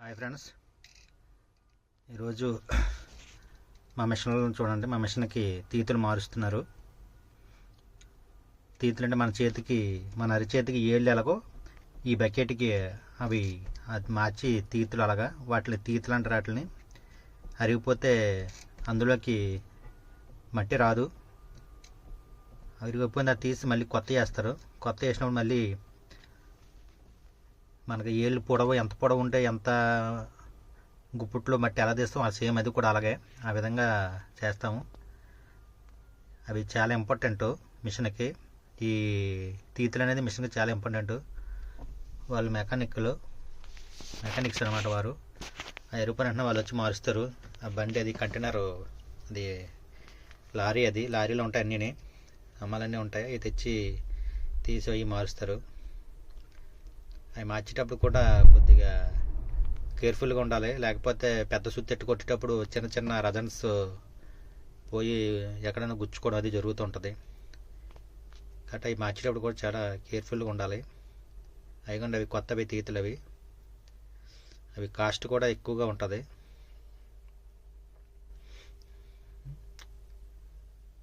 Hi friends, ఈరోజు మా మిషన్లో చూడండి. మా మిషన్కి తీతులు మారుస్తున్నారు. తీతులు అంటే మన అరిచేతికి ఏళ్ళు ఎలాగో ఈ బకెట్కి అవి అది మార్చి తీతులు అలాగా వాటిని తీతులు అంటారు. వాటిని అరిగిపోతే అందులోకి మట్టి రాదు. అరిగిపోయింది అది తీసి మళ్ళీ కొత్త వేస్తారు. కొత్త వేసినప్పుడు మళ్ళీ మనకి ఏళ్ళు పొడవు ఎంత పొడవు ఉంటే ఎంత గుప్పుట్లో మట్టి ఎలా తీస్తాం అది సేమ్ అది కూడా అలాగే ఆ విధంగా చేస్తాము. అవి చాలా ఇంపార్టెంట్ మిషన్కి. ఈ తీతులు అనేది మిషన్కి చాలా ఇంపార్టెంట్. వాళ్ళు మెకానిక్స్ అనమాట. వారు ఆ ఎరుపని అంటే వాళ్ళు వచ్చి మారుస్తారు. ఆ బండి అది కంటైనర్ అది లారీలో ఉంటాయి, అన్నీ అమ్మాలన్నీ ఉంటాయి. అవి తెచ్చి తీసి అవి మారుస్తారు. అవి మార్చేటప్పుడు కూడా కొద్దిగా కేర్ఫుల్గా ఉండాలి, లేకపోతే పెద్ద సుత్తెట్టు కొట్టేటప్పుడు చిన్న చిన్న రజన్స్ పోయి ఎక్కడైనా గుచ్చుకోవడం అది జరుగుతూ ఉంటుంది. కాబట్టి అవి మార్చేటప్పుడు కూడా చాలా కేర్ఫుల్గా ఉండాలి. అయిగండి అవి కొత్తవి తీతులు. అవి కాస్ట్ కూడా ఎక్కువగా ఉంటుంది.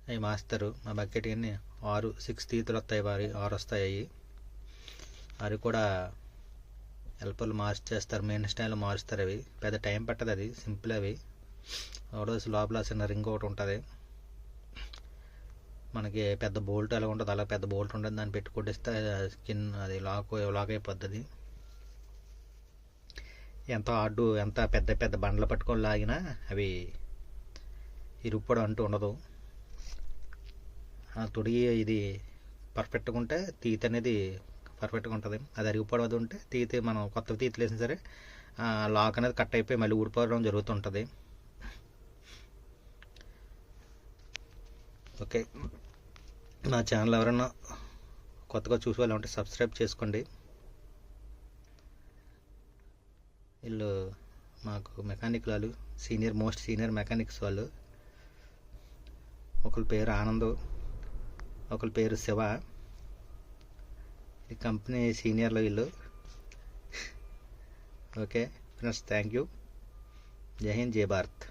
అవి మాస్తారు. మా బకెట్ అన్ని 6 తీతులు వస్తాయి. 6 వస్తాయి. అవి కూడా హెల్పర్లు మార్చేస్తారు. మెయిన్ స్టైల్లో మారుస్తారు. అవి పెద్ద టైం పట్టదు, అది సింపుల్. అవి ఒకటోసి లోపల చిన్న రింగ్ ఒకటి ఉంటుంది. మనకి పెద్ద బోల్ట్ ఎలా ఉంటుంది అలా పెద్ద బోల్ట్ ఉంటుంది. దాన్ని పెట్టి కొట్టిస్తే స్కిన్ అది లాక్ అయిపోద్ది. ఎంత పెద్ద పెద్ద బండ్లు పట్టుకొని లాగినా అవి ఇరుప్పడం అంటూ ఉండదు. తొడిగి ఇది పర్ఫెక్ట్గా ఉంటే తీత అనేది పర్ఫెక్ట్గా ఉంటుంది. అది అరిగిపోవడం అది ఉంటే తీతి మనం కొత్త తీతులు వేసినా సరే లాక్ అనేది కట్ అయిపోయి మళ్ళీ ఊడిపోవడం జరుగుతుంటుంది. ఓకే, నా ఛానల్ ఎవరైనా కొత్తగా చూసే వాళ్ళు ఉంటే సబ్స్క్రైబ్ చేసుకోండి. వీళ్ళు మాకు మెకానిక్లు, మోస్ట్ సీనియర్ మెకానిక్స్ వాళ్ళు. ఒకరి పేరు ఆనంద్, ఒకరి పేరు శివ. ఈ కంపెనీ సీనియర్లు వీళ్ళు. Okay friends, thank you. జై హింద్, జై భారత్.